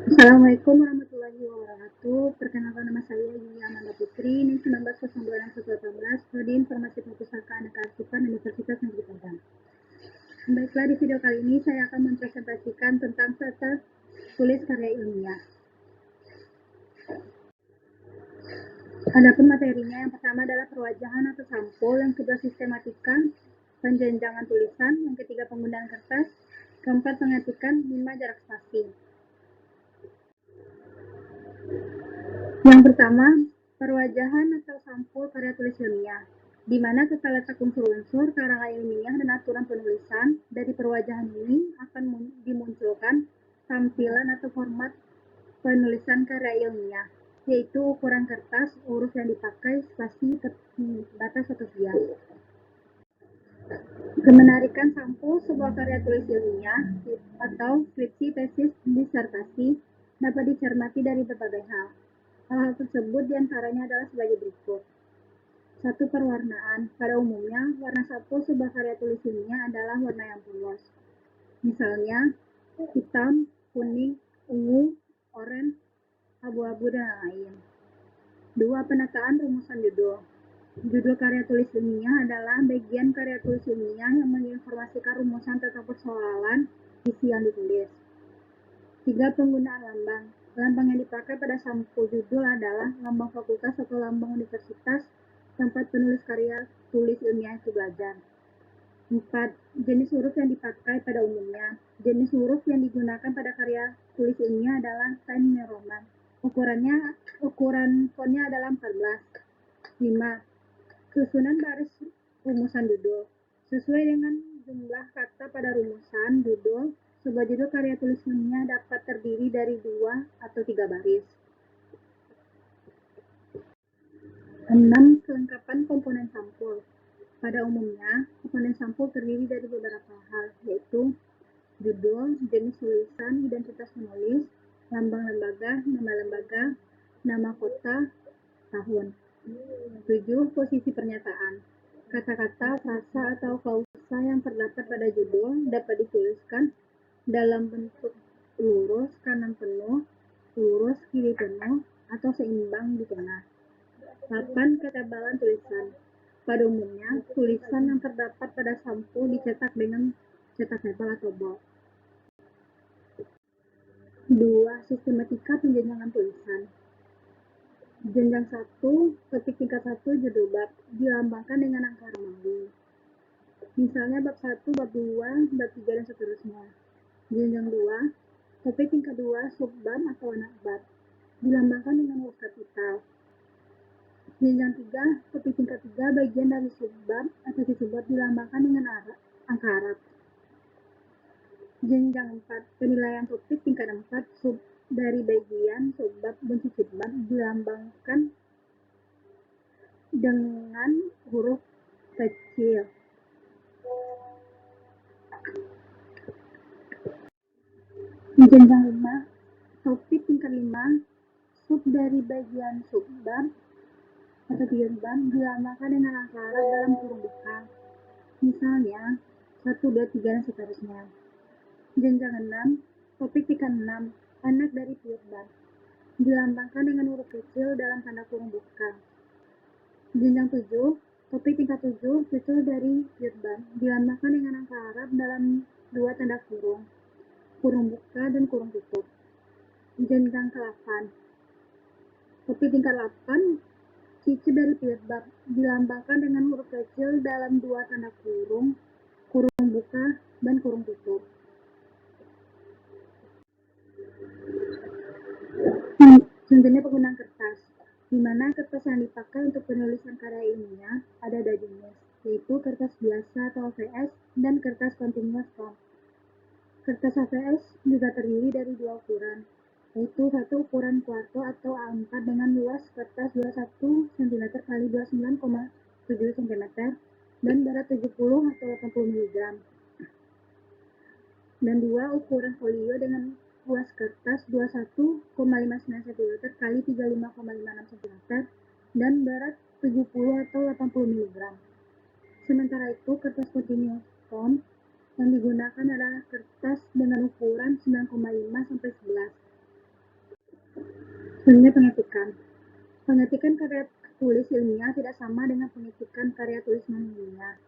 Assalamualaikum warahmatullahi wabarakatuh. Perkenalkan nama saya Yulia Amanda Putri, NIM 19026118, Prodi Informasi Perpustakaan dan Kearsipan Universitas Negeri Padang. Baiklah, di video kali ini saya akan mempresentasikan tentang tata tulis karya ilmiah. Adapun materinya, yang pertama adalah perwajahan atau sampul, yang kedua sistematika, penjenjangan tulisan, yang ketiga penggunaan kertas, keempat pengetikan, 5 jarak spasi. Yang pertama, perwajahan atau sampul karya tulis ilmiah, di mana tata letak unsur-unsur karya ilmiah dan aturan penulisan dari perwajahan ini akan dimunculkan tampilan atau format penulisan karya ilmiah, yaitu ukuran kertas, huruf yang dipakai, spasi, batas atau bias. Kemenarikan sampul sebuah karya tulis ilmiah atau skripsi, tesis, disertasi dapat dicermati dari berbagai hal. Hal-hal tersebut diantaranya adalah sebagai berikut. 1. Perwarnaan. Pada umumnya, warna sampul sebuah karya tulis ilmiah adalah warna yang polos. Misalnya, hitam, kuning, ungu, oranye, abu-abu, dan lain-lain. 2. Penataan rumusan judul. Judul karya tulis ilmiah adalah bagian karya tulis ilmiah yang menginformasikan rumusan tentang persoalan isi yang ditulis. 3. Penggunaan lambang. Lambang yang dipakai pada sampul judul adalah lambang fakultas atau lambang universitas tempat penulis karya tulis ilmiah itu belajar. 4. Jenis huruf yang dipakai pada umumnya. Jenis huruf yang digunakan pada karya tulis ilmiah adalah Times New Roman. Ukuran fontnya adalah 14. 5. Susunan baris rumusan judul. Sesuai dengan jumlah kata pada rumusan judul, sebuah judul karya tulis ilmiah dapat terdiri dari 2 atau 3 baris. 6. Kelengkapan komponen sampul. Pada umumnya, komponen sampul terdiri dari beberapa hal, yaitu judul, jenis tulisan, identitas penulis, lambang lembaga, nama kota, tahun. 7. Posisi pernyataan. Kata-kata, frasa, atau klausa yang terdapat pada judul dapat dituliskan dalam bentuk lurus, kanan penuh, lurus, kiri penuh, atau seimbang di tengah. 8. Ketebalan tulisan. Pada umumnya, tulisan yang terdapat pada sampul dicetak dengan cetak tebal atau bold. 2. Sistematika penjenjangan tulisan. Jenjang 1, topik tingkat 1, judul bab, dilambangkan dengan angka Romawi. Misalnya bab 1, bab 2, bab 3, dan seterusnya. Jenjang 2, topik tingkat 2, subbab atau anak bab, dilambangkan dengan huruf kapital. Jenjang 3, topik tingkat 3, bagian dari subbab atau subbab dilambangkan dengan angka Arab. Jenjang 4, penilaian topik tingkat 4, sub dari bagian subbab dan subbab dilambangkan dengan huruf kecil. Jenjang 5, topik tingkat 5, sub dari bagian subbab atau subbab dilambangkan dengan angka Arab dalam kurung buka. Misalnya 1, 2, 3, dan seterusnya. Jenjang 6, topik tingkat 6, anak dari subbab, dilambangkan dengan huruf kecil dalam tanda kurung buka. Jenjang 7, topik tingkat 7, titel dari subbab, dilambangkan dengan angka Arab dalam 2 tanda kurung buka dan kurung tutup. Jenjang ke-8, topik tingkat 8, cici dari subbab, dilambangkan dengan huruf kecil dalam 2 tanda kurung buka dan kurung tutup. Contohnya penggunaan kertas, di mana kertas yang dipakai untuk penulisan karya ilmiah ada dua jenis, yaitu kertas biasa atau HVS dan kertas continuous foam. Kertas HVS juga terdiri dari 2 ukuran, yaitu 1 ukuran kuarto atau A4 dengan luas kertas 21 cm x 29,7 cm dan berat 70 atau 80 mg. Dan 2 ukuran folio dengan luas kertas 21,59 cm x 35,56 cm dan berat 70 atau 80 mg. Sementara itu, kertas continuous foam yang digunakan adalah kertas dengan ukuran 9,5 sampai 11 Pengetikan. Pengetikan karya tulis ilmiah tidak sama dengan pengetikan karya tulis non-ilmiah.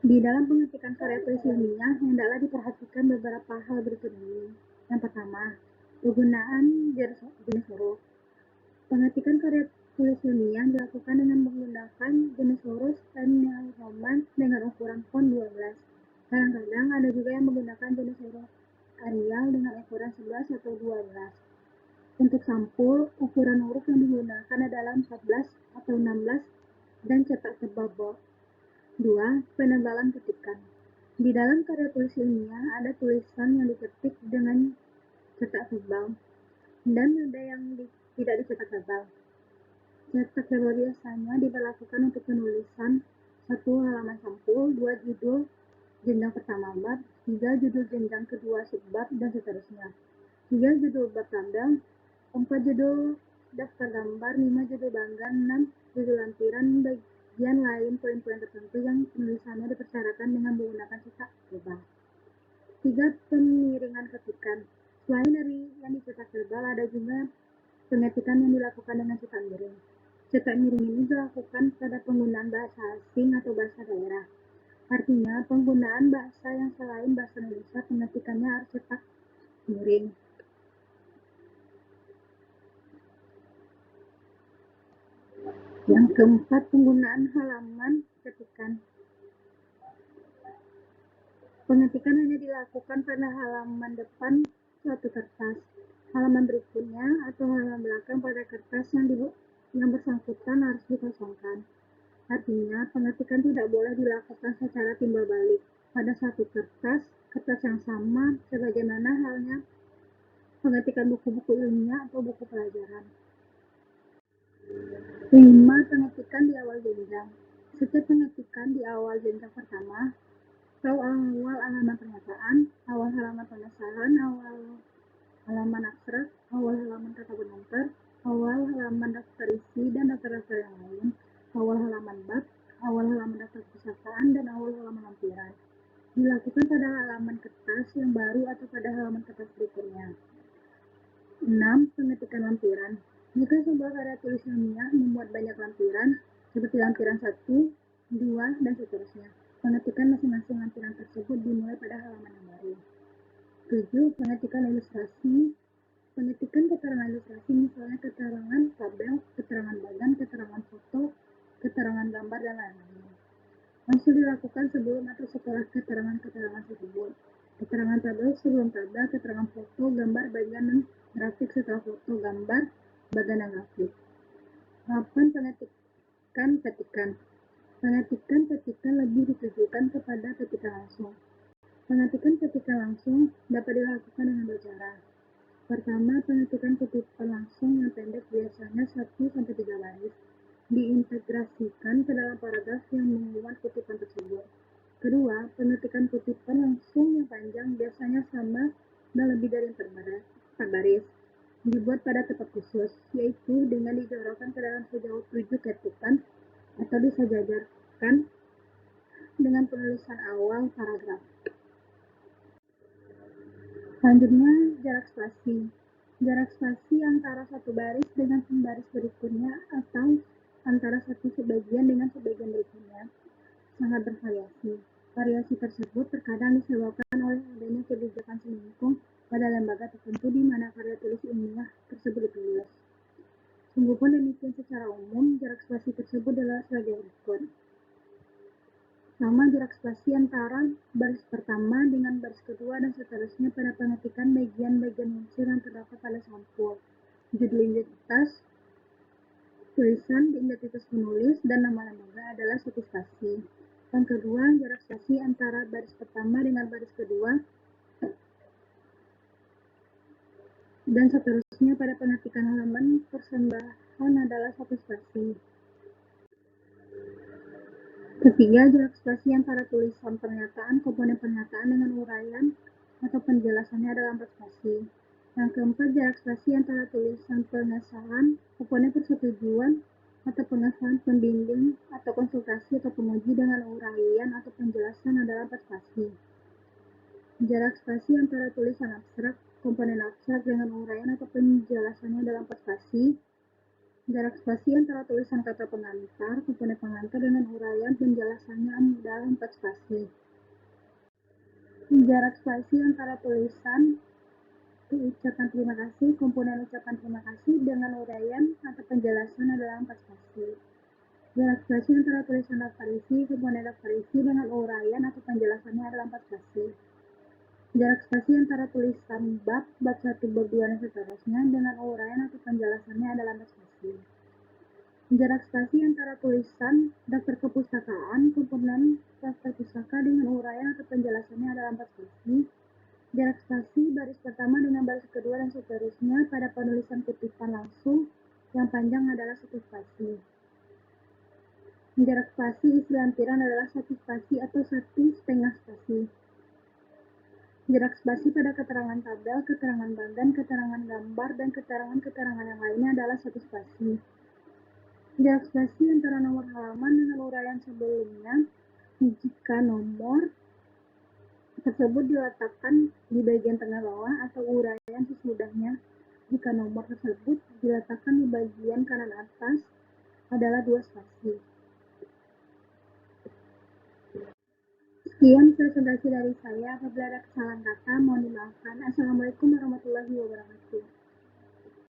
Di dalam pengetikan karya tulis ilmiah, hendaklah diperhatikan beberapa hal berikut ini. Yang pertama, penggunaan jenis huruf. Pengetikan karya tulis ilmiah dilakukan dengan menggunakan jenis huruf Times New Roman dengan ukuran font 12. Kadang-kadang ada juga yang menggunakan jenis huruf Arial dengan ukuran 11 atau 12. Untuk sampul, ukuran huruf yang digunakan adalah 14 atau 16 dan cetak tebal. 2. Penebalan ketikan. Di dalam karya tulis ilmiah ada tulisan yang diketik dengan cetak tebal dan ada yang tidak dicetak tebal. Cetak tebal biasanya diberlakukan untuk penulisan 1 halaman sampul, 2 judul jenjang pertama bab, 3 judul jenjang kedua subbab, dan seterusnya. 3 judul bab tanda, 4 judul daftar gambar, 5 judul bangga, 6 judul lampiran, bagian lain poin-poin tertentu yang penulisannya dipersyaratkan dengan menggunakan cetak tebal. 3. Pemiringan ketikan. Selain dari yang dicetak tebal, ada juga pengetikan yang dilakukan dengan cetak miring. Cetak miring ini dilakukan pada penggunaan bahasa asing atau bahasa daerah. Artinya, penggunaan bahasa yang selain bahasa Indonesia, pengetikannya harus cetak miring. Yang keempat, penggunaan halaman ketikan. Pengetikan hanya dilakukan pada halaman depan suatu kertas. Halaman berikutnya atau halaman belakang pada kertas yang bersangkutan harus dikosongkan. Artinya, pengetikan tidak boleh dilakukan secara timbal balik pada satu kertas yang sama, sebagaimana halnya pengetikan buku-buku ilmiah atau buku pelajaran. 5. Pengetikan di awal jenjang. Setiap pengetikan di awal jenjang pertama atau awal halaman pernyataan, awal halaman pengesahan, awal halaman abstrak, awal halaman kata pengantar, awal halaman daftar isi dan daftar-daftar yang lain, awal halaman bab, awal halaman daftar perpustakaan, dan awal halaman lampiran. Dilakukan pada halaman kertas yang baru atau pada halaman kertas berikutnya. 6. Pengetikan lampiran. Jika sebuah karya tulis ilmiah memuat banyak lampiran, seperti lampiran 1, 2, dan seterusnya, pengetikan masing-masing lampiran tersebut dimulai pada halaman yang baru. 7. Pengetikan ilustrasi. Pengetikan keterangan ilustrasi misalnya keterangan tabel, keterangan bagan, keterangan foto, keterangan gambar, dan lain-lain. Langsung dilakukan sebelum atau setelah keterangan-keterangan tersebut. Keterangan tabel sebelum tabel, keterangan foto, gambar, bagan, dan grafik setelah foto, gambar, bagan, dan grafik. 8. Pengetikan petikan. Pengetikan petikan lebih ditujukan kepada petikan langsung. Pengetikan petikan langsung dapat dilakukan dengan bercara. Pertama, pengetikan kutipan langsung yang pendek biasanya 1-3 baris diintegrasikan ke dalam paragraf yang memuat kutipan tersebut. Kedua, pengetikan kutipan langsung yang panjang biasanya sama dan lebih dari 4 baris dibuat pada tempat khusus, yaitu dengan dijorokkan ke dalam sejauh 7 ketikan atau disejajarkan dengan penulisan awal paragraf. Selanjutnya, jarak spasi. Jarak spasi antara satu baris dengan baris berikutnya atau antara satu sebagian dengan sebagian berikutnya sangat bervariasi. Variasi tersebut terkadang disebabkan oleh adanya kebijakan selingkuh pada lembaga tertentu di mana karya tulis ilmiah tersebut ditulis. Sungguh pun demikian, secara umum, jarak spasi tersebut adalah sebagai berikut. Sama jarak spasi antara baris pertama dengan baris kedua dan seterusnya pada pengetikan bagian-bagian unsur yang terdapat pada sampul. Judul identitas, tulisan, identitas penulis, dan nama lembaga adalah satu spasi. Yang kedua, jarak spasi antara baris pertama dengan baris kedua dan seterusnya pada pengetikan halaman persembahan adalah satu spasi. Ketiga, jarak spasi antara tulisan pernyataan, komponen pernyataan dengan uraian atau penjelasannya adalah 4 spasi. Yang keempat, jarak spasi antara tulisan pengesahan, komponen persetujuan atau pengesahan pembimbing atau konsultasi atau penguji dengan uraian atau penjelasan adalah 4 spasi. Jarak spasi antara tulisan abstrak, komponen abstrak dengan uraian atau penjelasannya dalam empat spasi. Jarak spasi antara tulisan kata pengantar, komponen pengantar, dengan uraian penjelasannya dalam empat spasi. Jarak spasi antara tulisan ucapan terima kasih, komponen ucapan terima kasih, dengan uraian atau penjelasan adalah empat spasi. Jarak spasi antara tulisan daftar isi, komponen daftar isi, dengan uraian atau penjelasannya adalah empat spasi. Jarak spasi antara tulisan bab 1, bab 2, dan seterusnya, dengan uraian atau penjelasannya adalah empat spasi. Jarak spasi antara tulisan daftar kepustakaan, komponen daftar pustaka, dengan uraian atau penjelasannya adalah empat spasi. Jarak spasi baris pertama dengan baris kedua dan seterusnya pada penulisan kutipan langsung yang panjang adalah satu spasi. Jarak spasi isi lampiran adalah satu spasi atau 1,5 spasi. Jarak spasi pada keterangan tabel, keterangan bagan, keterangan gambar, dan keterangan-keterangan yang lainnya adalah satu spasi. Jarak spasi antara nomor halaman dengan uraian sebelumnya jika nomor tersebut diletakkan di bagian tengah bawah, atau uraian sesudahnya jika nomor tersebut diletakkan di bagian kanan atas, adalah 2 spasi. Sekian presentasi dari saya. Apabila ada kesalahan kata, mohon dimaafkan. Assalamualaikum warahmatullahi wabarakatuh.